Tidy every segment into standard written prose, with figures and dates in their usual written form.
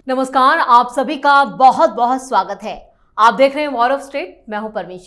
नमस्कार, आप सभी का बहुत बहुत स्वागत है। आप देख रहे हैं वॉर ऑफ स्टेट। मैं हूं परमीश।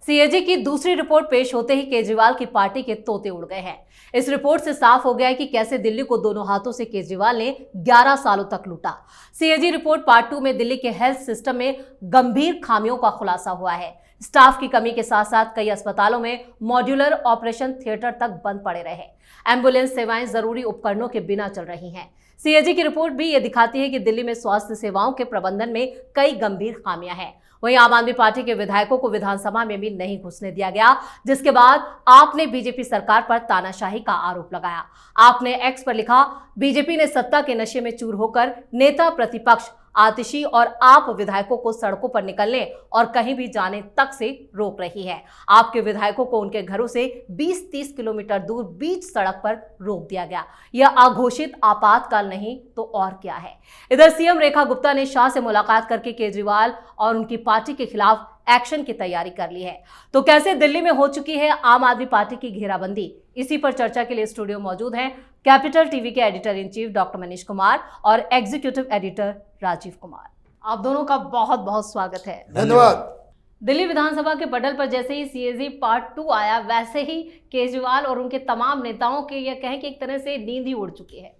सीएजी की दूसरी रिपोर्ट पेश होते ही केजरीवाल की पार्टी के तोते उड़ गए हैं। इस रिपोर्ट से साफ हो गया है कि कैसे दिल्ली को दोनों हाथों से केजरीवाल ने 11 सालों तक लूटा। सीएजी रिपोर्ट पार्ट 2 में दिल्ली के हेल्थ सिस्टम में गंभीर खामियों का खुलासा हुआ है। स्टाफ की कमी के साथ साथ कई अस्पतालों में मॉड्यूलर ऑपरेशन थिएटर तक बंद पड़े रहे। एम्बुलेंस सेवाएं जरूरी उपकरणों के बिना चल रही हैं। सीएजी की रिपोर्ट भी ये दिखाती है कि दिल्ली में स्वास्थ्य सेवाओं के प्रबंधन में कई गंभीर खामियां हैं। वहीं आम आदमी पार्टी के विधायकों को विधानसभा में भी नहीं घुसने दिया गया, जिसके बाद आपने बीजेपी सरकार पर तानाशाही का आरोप लगाया। आपने एक्स पर लिखा, बीजेपी ने सत्ता के नशे में चूर होकर नेता प्रतिपक्ष आतिशी और आप विधायकों को सड़कों पर निकलने और कहीं भी जाने तक से रोक रही है। आपके विधायकों को उनके घरों से 20-30 किलोमीटर दूर बीच सड़क पर रोक दिया गया। यह अघोषित आपातकाल नहीं तो और क्या है। इधर सीएम रेखा गुप्ता ने शाह से मुलाकात करके केजरीवाल और उनकी पार्टी के खिलाफ एक्शन की तैयारी कर ली है। तो कैसे दिल्ली में हो चुकी है आम आदमी पार्टी की घेराबंदी, इसी पर चर्चा के लिए स्टूडियो मौजूद हैं कैपिटल टीवी के editor in chief doctor Manish Kumar और एग्जीक्यूटिव एडिटर राजीव कुमार। आप दोनों का बहुत बहुत स्वागत है। धन्यवाद। दिल्ली विधानसभा के पटल पर जैसे ही सीएजी पार्ट 2 आया, वैसे ही केजरीवाल और उनके तमाम नेताओं के यह कहें कि एक तरह से नींद ही उड़ चुकी है।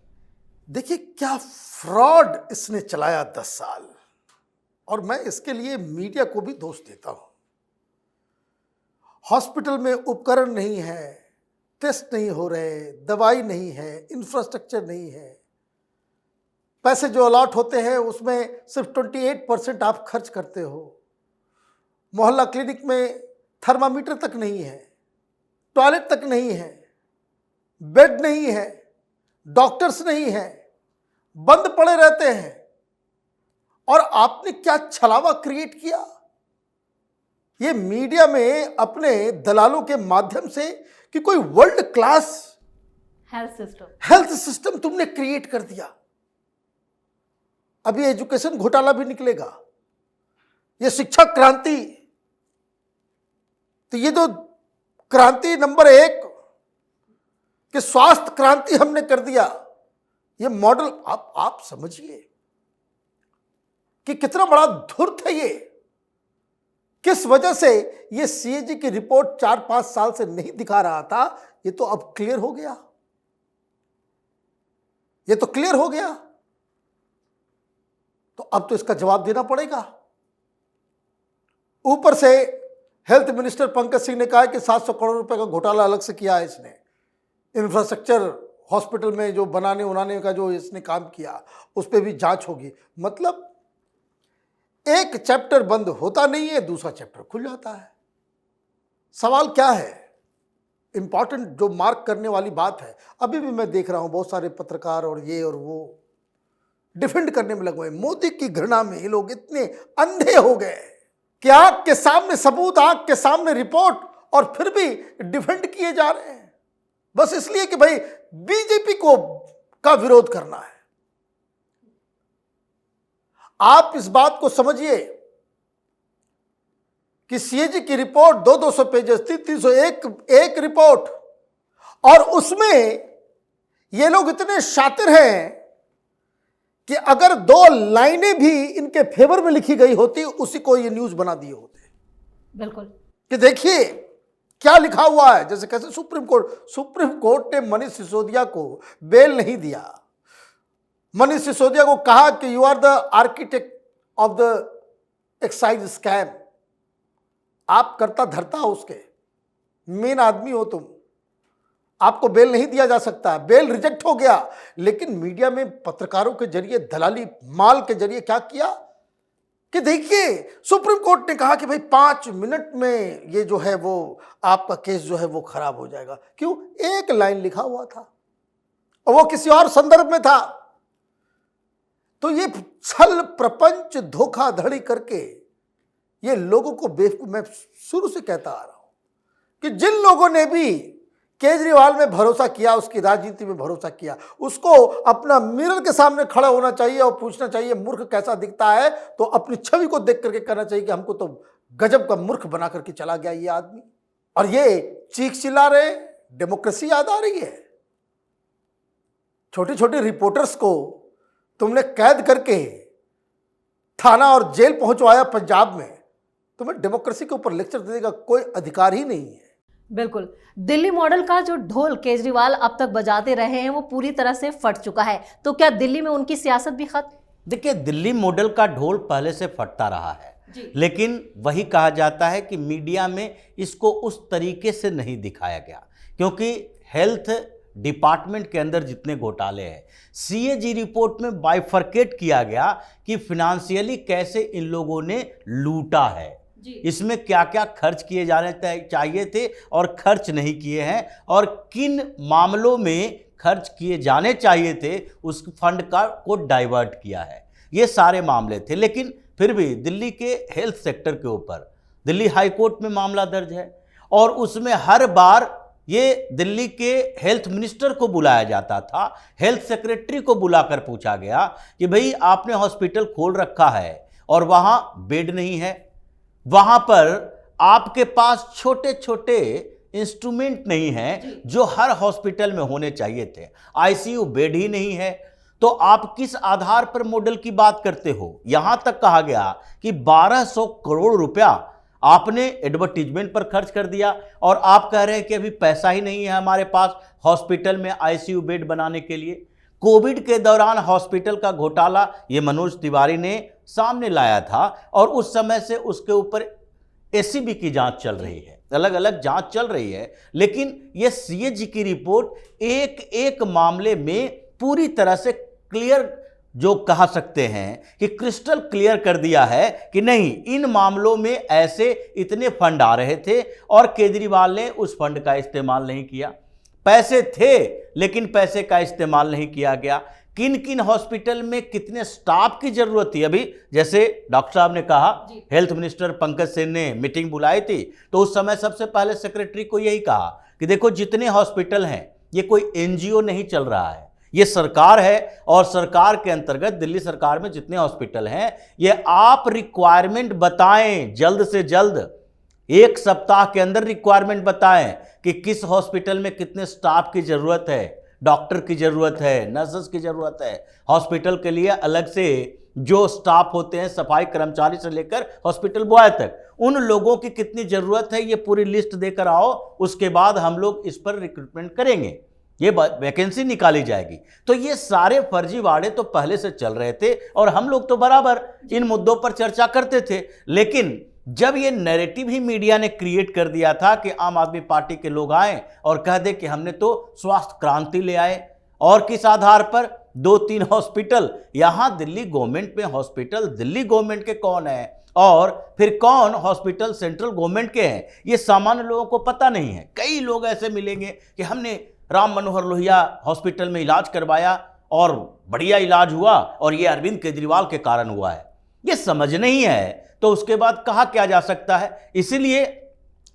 देखिए क्या फ्रॉड इसने चलाया 10 साल, और मैं इसके लिए मीडिया को भी दोष देता हूं। हॉस्पिटल में उपकरण नहीं है, टेस्ट नहीं हो रहे, दवाई नहीं है, इंफ्रास्ट्रक्चर नहीं है, पैसे जो अलॉट होते हैं उसमें सिर्फ 28% आप खर्च करते हो। मोहल्ला क्लिनिक में थर्मामीटर तक नहीं है, टॉयलेट तक नहीं है, बेड नहीं है, डॉक्टर्स नहीं है, बंद पड़े रहते हैं। और आपने क्या छलावा क्रिएट किया। ये मीडिया में अपने दलालों के माध्यम से कि कोई वर्ल्ड क्लास हेल्थ सिस्टम तुमने क्रिएट कर दिया। अभी एजुकेशन घोटाला भी निकलेगा, ये शिक्षा क्रांति, तो ये जो क्रांति नंबर 1 कि स्वास्थ्य क्रांति हमने कर दिया, ये मॉडल आप समझिए कि कितना बड़ा धूर्त है ये। किस वजह से ये सीएजी की रिपोर्ट 4-5 साल से नहीं दिखा रहा था, ये तो अब क्लियर हो गया। ये तो क्लियर हो गया, तो अब तो इसका जवाब देना पड़ेगा। ऊपर से हेल्थ मिनिस्टर पंकज सिंह ने कहा कि 700 करोड़ रुपए का घोटाला अलग से किया है इसने। इंफ्रास्ट्रक्चर हॉस्पिटल में जो बनाने उनाने का जो इसने काम किया उस पर भी जांच होगी। मतलब एक चैप्टर बंद होता नहीं है, दूसरा चैप्टर खुल जाता है। सवाल क्या है, इंपॉर्टेंट जो मार्क करने वाली बात है, अभी भी मैं देख रहा हूं बहुत सारे पत्रकार और ये और वो डिफेंड करने में लगे हुए। मोदी की घृणा में ये लोग इतने अंधे हो गए कि आंख के सामने सबूत, आंख के सामने रिपोर्ट, और फिर भी डिफेंड किए जा रहे हैं बस इसलिए कि भाई बीजेपी का विरोध करना है। आप इस बात को समझिए कि सीएजी की रिपोर्ट 200 पेजेस थी, 301 रिपोर्ट, और उसमें ये लोग इतने शातिर हैं कि अगर 2 लाइनें भी इनके फेवर में लिखी गई होती, उसी को ये न्यूज बना दिए होते। बिल्कुल कि देखिए क्या लिखा हुआ है। जैसे कैसे सुप्रीम कोर्ट ने मनीष सिसोदिया को बेल नहीं दिया। मनीष सिसोदिया को कहा कि you are the architect of the excise scam. आप करता धरता हो, उसके मेन आदमी हो तुम, आपको बेल नहीं दिया जा सकता। बेल रिजेक्ट हो गया, लेकिन मीडिया में पत्रकारों के जरिए, दलाली माल के जरिए क्या किया कि देखिए सुप्रीम कोर्ट ने कहा कि भाई 5 मिनट में ये जो है वो आपका केस जो है वो खराब हो जाएगा। क्यों? एक लाइन लिखा हुआ था और वो किसी और संदर्भ में था। तो ये छल प्रपंच धोखाधड़ी करके ये लोगों को बेवकूफ, मैं शुरू से कहता आ रहा हूं कि जिन लोगों ने भी केजरीवाल में भरोसा किया, उसकी राजनीति में भरोसा किया, उसको अपना मिरर के सामने खड़ा होना चाहिए और पूछना चाहिए मूर्ख कैसा दिखता है, तो अपनी छवि को देख करके कहना चाहिए कि हमको तो गजब का मूर्ख बना करके चला गया ये आदमी। और ये चीख चिल्ला रहे, डेमोक्रेसी याद आ रही है। छोटे छोटे रिपोर्टर्स को तुमने कैद करके थाना और जेल पहुंचवाया पंजाब में, तो मैं डेमोक्रेसी के ऊपर लेक्चर देने का कोई अधिकार ही नहीं है। बिल्कुल, दिल्ली मॉडल का जो ढोल केजरीवाल अब तक बजाते रहे हैं वो पूरी तरह से फट चुका है। तो क्या दिल्ली में उनकी सियासत भी खत्म? देखिए, दिल्ली मॉडल का ढोल पहले से फटता रहा है, लेकिन वही कहा जाता है कि मीडिया में इसको उस तरीके से नहीं दिखाया गया, क्योंकि हेल्थ डिपार्टमेंट के अंदर जितने घोटाले हैं, सीएजी रिपोर्ट में बाइफरकेट किया गया कि फिनेंशियली कैसे इन लोगों ने लूटा है, इसमें क्या क्या खर्च किए जाने चाहिए थे और खर्च नहीं किए हैं, और किन मामलों में खर्च किए जाने चाहिए थे उस फंड को डाइवर्ट किया है। ये सारे मामले थे, लेकिन फिर भी दिल्ली के हेल्थ सेक्टर के ऊपर दिल्ली हाई कोर्ट में मामला दर्ज है, और उसमें हर बार ये दिल्ली के हेल्थ मिनिस्टर को बुलाया जाता था, हेल्थ सेक्रेटरी को बुलाकर पूछा गया कि भाई आपने हॉस्पिटल खोल रखा है और वहाँ बेड नहीं है, वहाँ पर आपके पास छोटे छोटे इंस्ट्रूमेंट नहीं है जो हर हॉस्पिटल में होने चाहिए थे, आईसीयू बेड ही नहीं है, तो आप किस आधार पर मॉडल की बात करते हो। यहां तक कहा गया कि 1200 करोड़ रुपया आपने एडवर्टीजमेंट पर खर्च कर दिया, और आप कह रहे हैं कि अभी पैसा ही नहीं है हमारे पास हॉस्पिटल में आईसीयू बेड बनाने के लिए। कोविड के दौरान हॉस्पिटल का घोटाला ये मनोज तिवारी ने सामने लाया था, और उस समय से उसके ऊपर एसीबी की जांच चल रही है, अलग अलग जांच चल रही है, लेकिन ये सीएजी की रिपोर्ट एक एक मामले में पूरी तरह से क्लियर, जो कहा सकते हैं कि क्रिस्टल क्लियर कर दिया है कि नहीं, इन मामलों में ऐसे इतने फंड आ रहे थे और केजरीवाल ने उस फंड का इस्तेमाल नहीं किया। पैसे थे लेकिन पैसे का इस्तेमाल नहीं किया गया। किन किन हॉस्पिटल में कितने स्टाफ की जरूरत थी, अभी जैसे डॉक्टर साहब ने कहा, हेल्थ मिनिस्टर पंकज सेन ने मीटिंग बुलाई थी, तो उस समय सबसे पहले सेक्रेटरी को यही कहा कि देखो जितने हॉस्पिटल हैं ये कोई एनजीओ नहीं चल रहा है, ये सरकार है, और सरकार के अंतर्गत दिल्ली सरकार में जितने हॉस्पिटल हैं ये आप रिक्वायरमेंट बताएं, जल्द से जल्द 1 सप्ताह के अंदर रिक्वायरमेंट बताएं कि किस हॉस्पिटल में कितने स्टाफ की जरूरत है, डॉक्टर की जरूरत है, नर्सेस की जरूरत है, हॉस्पिटल के लिए अलग से जो स्टाफ होते हैं, सफाई कर्मचारी से लेकर हॉस्पिटल बॉय तक, उन लोगों की कितनी जरूरत है, ये पूरी लिस्ट देकर आओ, उसके बाद हम लोग इस पर रिक्रूटमेंट करेंगे, ये वैकेंसी निकाली जाएगी। तो ये सारे फर्जीवाड़े तो पहले से चल रहे थे और हम लोग तो बराबर इन मुद्दों पर चर्चा करते थे, लेकिन जब ये नैरेटिव ही मीडिया ने क्रिएट कर दिया था कि आम आदमी पार्टी के लोग आए और कह दे कि हमने तो स्वास्थ्य क्रांति ले आए, और किस आधार पर 2-3 हॉस्पिटल, यहां दिल्ली गवर्नमेंट में हॉस्पिटल दिल्ली गवर्नमेंट के कौन है और फिर कौन हॉस्पिटल सेंट्रल गवर्नमेंट के हैं, ये सामान्य लोगों को पता नहीं है। कई लोग ऐसे मिलेंगे कि हमने राम मनोहर लोहिया हॉस्पिटल में इलाज करवाया और बढ़िया इलाज हुआ और ये अरविंद केजरीवाल के कारण हुआ है, ये समझ नहीं है, तो उसके बाद कहा क्या जा सकता है। इसीलिए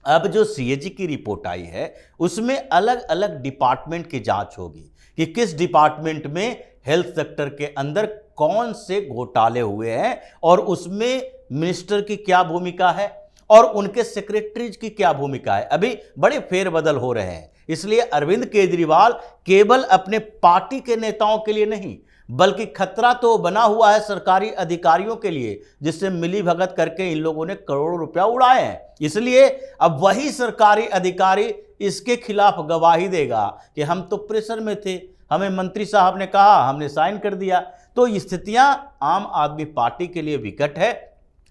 अब जो सीएजी की रिपोर्ट आई है उसमें अलग अलग डिपार्टमेंट की जांच होगी कि किस डिपार्टमेंट में हेल्थ सेक्टर के अंदर कौन से घोटाले हुए हैं और उसमें मिनिस्टर की क्या भूमिका है और उनके सेक्रेटरीज की क्या भूमिका है। अभी बड़े फेरबदल हो रहे हैं, इसलिए अरविंद केजरीवाल केवल अपने पार्टी के नेताओं के लिए नहीं बल्कि खतरा तो बना हुआ है सरकारी अधिकारियों के लिए, जिससे मिली भगत करके इन लोगों ने करोड़ों रुपया उड़ाए हैं। इसलिए अब वही सरकारी अधिकारी इसके खिलाफ गवाही देगा कि हम तो प्रेशर में थे, हमें मंत्री साहब ने कहा, हमने साइन कर दिया। तो स्थितियां आम आदमी पार्टी के लिए विकट है,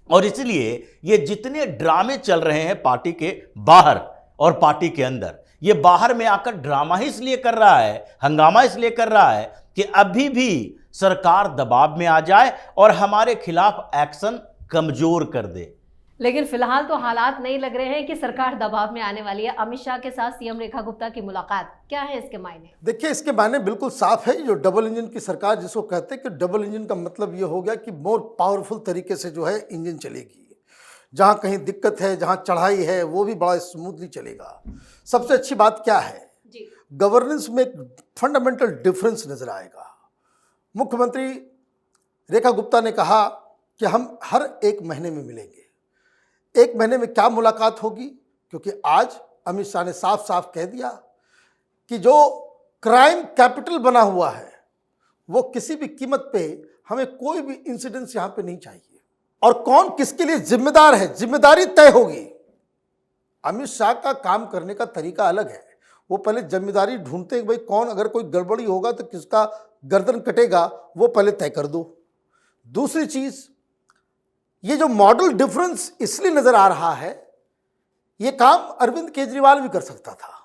और इसलिए ये जितने ड्रामे चल रहे हैं पार्टी के बाहर और पार्टी के अंदर, ये बाहर में आकर ड्रामा ही इसलिए कर रहा है, हंगामा इसलिए कर रहा है कि अभी भी सरकार दबाव में आ जाए और हमारे खिलाफ एक्शन कमजोर कर दे। लेकिन फिलहाल तो हालात नहीं लग रहे हैं कि सरकार दबाव में आने वाली है। अमित शाह के साथ सीएम रेखा गुप्ता की मुलाकात, क्या है इसके मायने? देखिए, इसके मायने बिल्कुल साफ है। जो डबल इंजन की सरकार जिसको कहते हैं कि डबल इंजन का मतलब ये हो गया कि मोर पावरफुल तरीके से जो है इंजन चलेगी, जहां कहीं दिक्कत है, जहां चढ़ाई है, वो भी बड़ा स्मूथली चलेगा। सबसे अच्छी बात क्या है, गवर्नेंस में एक फंडामेंटल डिफरेंस नजर आएगा। मुख्यमंत्री रेखा गुप्ता ने कहा कि हम हर 1 महीने में मिलेंगे। 1 महीने में क्या मुलाकात होगी, क्योंकि आज अमित शाह ने साफ साफ कह दिया कि जो क्राइम कैपिटल बना हुआ है वो किसी भी कीमत पे हमें कोई भी इंसिडेंस यहाँ पे नहीं चाहिए। और कौन किसके लिए जिम्मेदार है, जिम्मेदारी तय होगी। अमित शाह का काम करने का तरीका अलग है। वो पहले जिम्मेदारी ढूंढते हैं, भाई कौन, अगर कोई गड़बड़ी होगा तो किसका गर्दन कटेगा, वो पहले तय कर दो। दूसरी चीज, ये जो मॉडल डिफरेंस इसलिए नजर आ रहा है, ये काम अरविंद केजरीवाल भी कर सकता था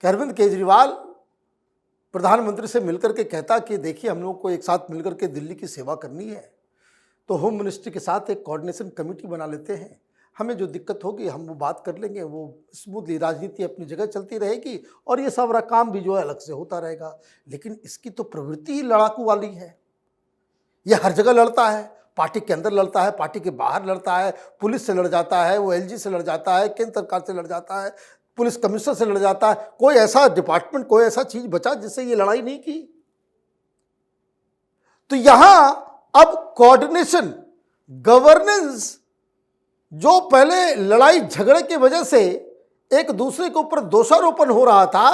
कि अरविंद केजरीवाल प्रधानमंत्री से मिलकर के कहता कि देखिए हम लोगों को एक साथ मिलकर के दिल्ली की सेवा करनी है, तो होम मिनिस्ट्री के साथ एक कोऑर्डिनेशन कमेटी बना लेते हैं, हमें जो दिक्कत होगी हम वो बात कर लेंगे, वो स्मूथली राजनीति अपनी जगह चलती रहेगी और ये सारा काम भी जो है अलग से होता रहेगा। लेकिन इसकी तो प्रवृत्ति ही लड़ाकू वाली है। ये हर जगह लड़ता है, पार्टी के अंदर लड़ता है, पार्टी के बाहर लड़ता है, पुलिस से लड़ जाता है, वो एलजी से लड़ जाता है, केंद्र सरकार से लड़ जाता है, पुलिस कमिश्नर से लड़ जाता है। कोई ऐसा डिपार्टमेंट, कोई ऐसा चीज बचा जिससे ये लड़ाई नहीं की। तो यहां अब कोऑर्डिनेशन, गवर्नेंस, जो पहले लड़ाई झगड़े की वजह से एक दूसरे के ऊपर दोषारोपण हो रहा था,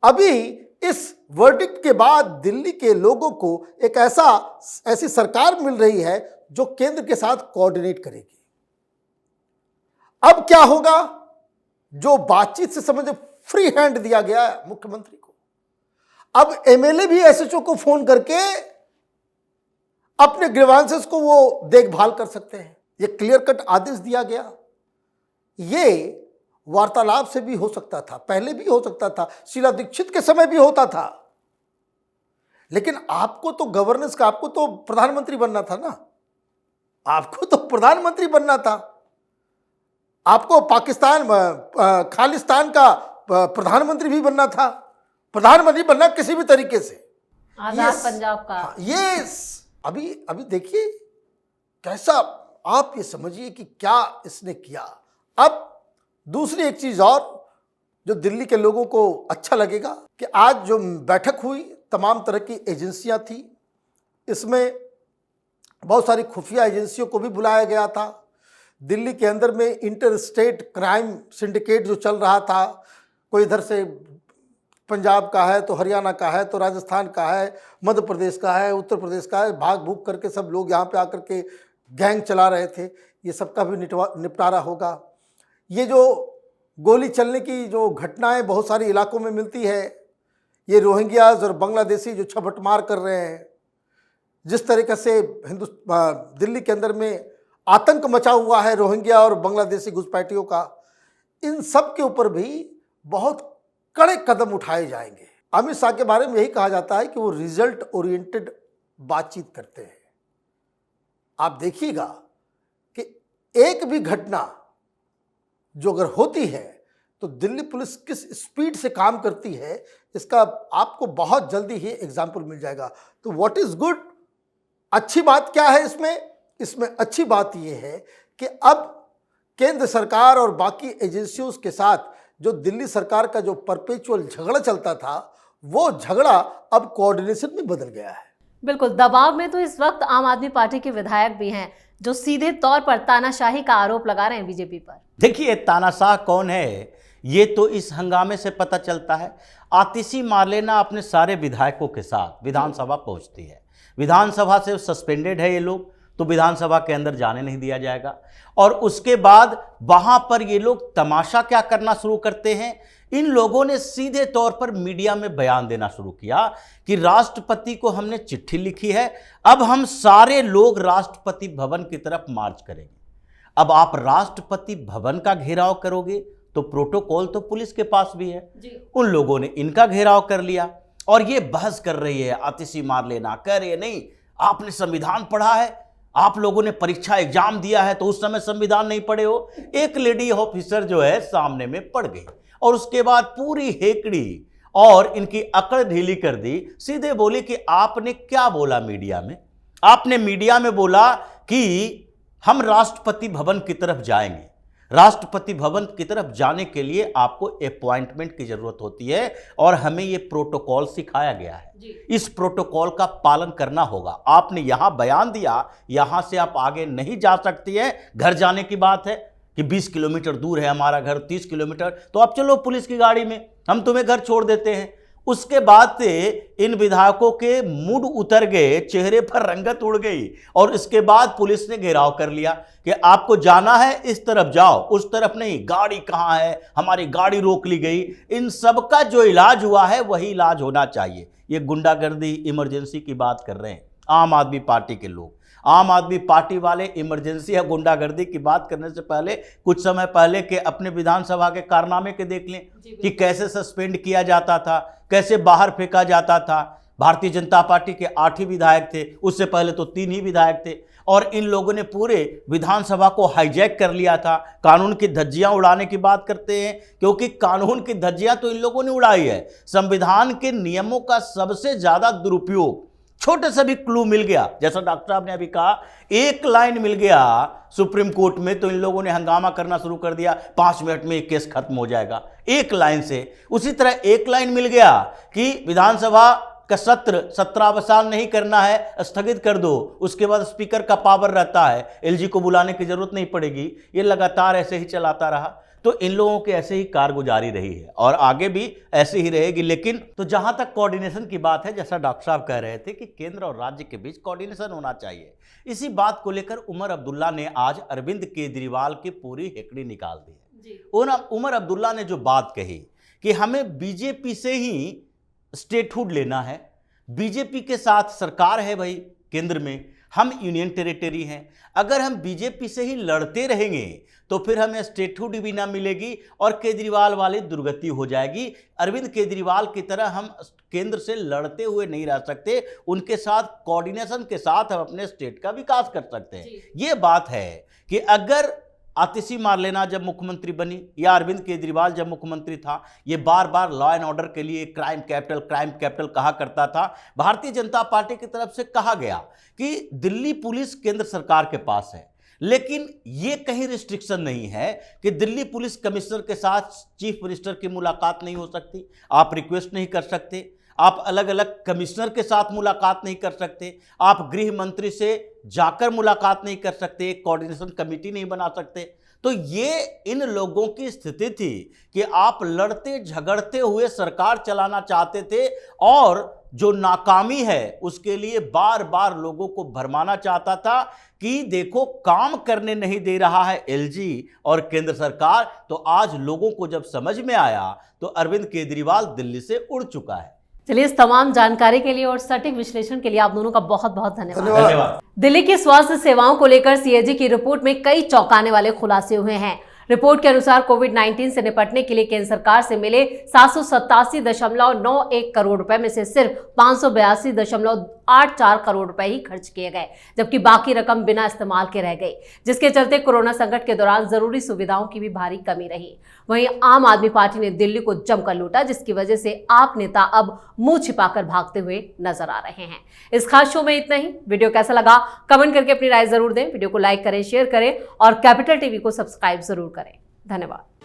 अभी इस वर्डिक्ट के बाद दिल्ली के लोगों को एक ऐसी सरकार मिल रही है जो केंद्र के साथ कोऑर्डिनेट करेगी। अब क्या होगा, जो बातचीत से समझे फ्री हैंड दिया गया है मुख्यमंत्री को, अब एमएलए भी एसएचओ को फोन करके अपने ग्रीवांसेस को वो देखभाल कर सकते हैं। ये क्लियर कट आदेश दिया गया। ये वार्तालाप से भी हो सकता था, पहले भी हो सकता था, शीला दीक्षित के समय भी होता था। लेकिन आपको तो गवर्नेंस का, आपको तो प्रधानमंत्री बनना था ना, आपको तो प्रधानमंत्री बनना था, आपको पाकिस्तान खालिस्तान का प्रधानमंत्री भी बनना था, प्रधानमंत्री बनना किसी भी तरीके से। आजाद पंजाब का। ये अभी देखिए कैसा, आप ये समझिए कि क्या इसने किया। अब दूसरी एक चीज और जो दिल्ली के लोगों को अच्छा लगेगा कि आज जो बैठक हुई, तमाम तरह की एजेंसियां थी, इसमें बहुत सारी खुफिया एजेंसियों को भी बुलाया गया था। दिल्ली के अंदर में इंटर स्टेट क्राइम सिंडिकेट जो चल रहा था, कोई इधर से पंजाब का है, तो हरियाणा का है, तो राजस्थान का है, मध्य प्रदेश का है, उत्तर प्रदेश का है, भाग भूग करके सब लोग यहाँ पे आकर के गैंग चला रहे थे। ये सबका भी निपटारा होगा। ये जो गोली चलने की जो घटनाएं बहुत सारे इलाकों में मिलती है, ये रोहिंग्याज और बांग्लादेशी जो छबटमार कर रहे हैं, जिस तरीके से दिल्ली के अंदर में आतंक मचा हुआ है रोहिंग्या और बांग्लादेशी घुसपैठियों का, इन सब के ऊपर भी बहुत कड़े कदम उठाए जाएंगे। अमित शाह के बारे में यही कहा जाता है कि वो रिजल्ट ओरिएंटेड बातचीत करते हैं। आप देखिएगा कि एक भी घटना जो अगर होती है तो दिल्ली पुलिस किस स्पीड से काम करती है, इसका आपको बहुत जल्दी ही एग्जाम्पल मिल जाएगा। तो व्हाट इज गुड, अच्छी बात क्या है इसमें अच्छी बात यह है कि अब केंद्र सरकार और बाकी एजेंसियों के साथ जो दिल्ली सरकार का जो परपेचुअल झगड़ा चलता था, वो झगड़ा अब कोऑर्डिनेशन में बदल गया है। बिल्कुल, दबाव में तो इस वक्त आम आदमी पार्टी के विधायक भी हैं जो सीधे तौर पर तानाशाही का आरोप लगा रहे हैं बीजेपी पर। देखिए, तानाशाह कौन है ये तो इस हंगामे से पता चलता है। आतिशी मार्लेना अपने सारे विधायकों के साथ विधानसभा पहुंचती है। विधानसभा से सस्पेंडेड है ये लोग, तो विधानसभा के अंदर जाने नहीं दिया जाएगा। और उसके बाद वहां पर ये लोग तमाशा क्या करना शुरू करते हैं, इन लोगों ने सीधे तौर पर मीडिया में बयान देना शुरू किया कि राष्ट्रपति को हमने चिट्ठी लिखी है, अब हम सारे लोग राष्ट्रपति भवन की तरफ मार्च करेंगे। अब आप राष्ट्रपति भवन का घेराव करोगे तो प्रोटोकॉल तो पुलिस के पास भी है जी। उन लोगों ने इनका घेराव कर लिया और ये बहस कर रही है आतिशी मार्लेना, कह रही है नहीं आपने संविधान पढ़ा है, आप लोगों ने परीक्षा एग्जाम दिया है तो उस समय संविधान नहीं पढ़े हो। एक लेडी ऑफिसर जो है सामने में पढ़ गई और उसके बाद पूरी हेकड़ी और इनकी अकड़ ढीली कर दी। सीधे बोली कि आपने क्या बोला मीडिया में, आपने मीडिया में बोला कि हम राष्ट्रपति भवन की तरफ जाएंगे। राष्ट्रपति भवन की तरफ जाने के लिए आपको अपॉइंटमेंट की जरूरत होती है और हमें यह प्रोटोकॉल सिखाया गया है, इस प्रोटोकॉल का पालन करना होगा। आपने यहां बयान दिया, यहां से आप आगे नहीं जा सकती है। घर जाने की बात है कि 20 किलोमीटर दूर है हमारा घर, 30 किलोमीटर, तो आप चलो पुलिस की गाड़ी में, हम तुम्हें घर छोड़ देते हैं। उसके बाद से इन विधायकों के मूड उतर गए, चेहरे पर रंगत उड़ गई और इसके बाद पुलिस ने घेराव कर लिया कि आपको जाना है इस तरफ जाओ, उस तरफ नहीं, गाड़ी कहाँ है, हमारी गाड़ी रोक ली गई। इन सब का जो इलाज हुआ है वही इलाज होना चाहिए। ये गुंडागर्दी, इमरजेंसी की बात कर रहे हैं आम आदमी पार्टी के लोग। आम आदमी पार्टी वाले इमरजेंसी या गुंडागर्दी की बात करने से पहले कुछ समय पहले के अपने विधानसभा के कारनामे के देख लें कि कैसे सस्पेंड किया जाता था, कैसे बाहर फेंका जाता था। भारतीय जनता पार्टी के 8 ही विधायक थे, उससे पहले तो 3 ही विधायक थे और इन लोगों ने पूरे विधानसभा को हाईजैक कर लिया था। कानून की धज्जियां उड़ाने की बात करते हैं, क्योंकि कानून की धज्जियां तो इन लोगों ने उड़ाई है। संविधान के नियमों का सबसे ज्यादा दुरुपयोग, छोटे से भी क्लू मिल गया, जैसा डॉक्टर साहब ने अभी कहा, एक लाइन मिल गया सुप्रीम कोर्ट में तो इन लोगों ने हंगामा करना शुरू कर दिया, 5 मिनट में केस खत्म हो जाएगा, एक लाइन से। उसी तरह एक लाइन मिल गया कि विधानसभा का सत्र 17 साल नहीं करना है, स्थगित कर दो, उसके बाद स्पीकर का पावर रहता है, एलजी को बुलाने की जरूरत नहीं पड़ेगी। ये लगातार ऐसे ही चलाता रहा, तो इन लोगों की ऐसे ही कारगुजारी रही है और आगे भी ऐसे ही रहेगी। लेकिन तो जहां तक कोऑर्डिनेशन की बात है, जैसा डॉक्टर साहब कह रहे थे कि केंद्र और राज्य के बीच कोऑर्डिनेशन होना चाहिए, इसी बात को लेकर उमर अब्दुल्ला ने आज अरविंद केजरीवाल की पूरी हेकड़ी निकाल दी है। उमर अब्दुल्ला ने जो बात कही कि हमें बीजेपी से ही स्टेटहुड लेना है, बीजेपी के साथ सरकार है भाई केंद्र में, हम यूनियन टेरिटरी हैं, अगर हम बीजेपी से ही लड़ते रहेंगे तो फिर हमें स्टेटहुड भी ना मिलेगी और केजरीवाल वाली दुर्गति हो जाएगी। अरविंद केजरीवाल की तरह हम केंद्र से लड़ते हुए नहीं रह सकते, उनके साथ कोऑर्डिनेशन के साथ हम अपने स्टेट का विकास कर सकते हैं। ये बात है कि अगर आतिशी मार्लेना जब मुख्यमंत्री बनी या अरविंद केजरीवाल जब मुख्यमंत्री था, ये बार बार लॉ एंड ऑर्डर के लिए क्राइम कैपिटल कहा करता था। भारतीय जनता पार्टी की तरफ से कहा गया कि दिल्ली पुलिस केंद्र सरकार के पास है, लेकिन ये कहीं रिस्ट्रिक्शन नहीं है कि दिल्ली पुलिस कमिश्नर के साथ चीफ मिनिस्टर की मुलाकात नहीं हो सकती, आप रिक्वेस्ट नहीं कर सकते, आप अलग अलग कमिश्नर के साथ मुलाकात नहीं कर सकते, आप गृह मंत्री से जाकर मुलाकात नहीं कर सकते, कोऑर्डिनेशन कमेटी नहीं बना सकते। तो ये इन लोगों की स्थिति थी कि आप लड़ते झगड़ते हुए सरकार चलाना चाहते थे और जो नाकामी है उसके लिए बार बार लोगों को भरमाना चाहता था कि देखो काम करने नहीं दे रहा है एलजी और केंद्र सरकार। तो आज लोगों को जब समझ में आया तो अरविंद केजरीवाल दिल्ली से उड़ चुका है। चलिए, इस तमाम जानकारी के लिए और सटीक विश्लेषण के लिए आप दोनों का बहुत बहुत धन्यवाद। दिल्ली की स्वास्थ्य सेवाओं को लेकर सीएजी की रिपोर्ट में कई चौंकाने वाले खुलासे हुए हैं। रिपोर्ट के अनुसार कोविड-19 से निपटने के लिए केंद्र सरकार से मिले 787.91 करोड़ रुपए में से सिर्फ 582.84 करोड़ रुपए ही खर्च किए गए, जबकि बाकी रकम बिना इस्तेमाल के रह गई, जिसके चलते कोरोना संकट के दौरान जरूरी सुविधाओं की भी भारी कमी रही। वहीं आम आदमी पार्टी ने दिल्ली को जमकर लूटा, जिसकी वजह से आप नेता अब मुंह छिपाकर भागते हुए नजर आ रहे हैं। इस खास शो में इतना ही। वीडियो कैसा लगा कमेंट करके अपनी राय जरूर दें, वीडियो को लाइक करें, शेयर करें और कैपिटल टीवी को सब्सक्राइब जरूर करें। धन्यवाद।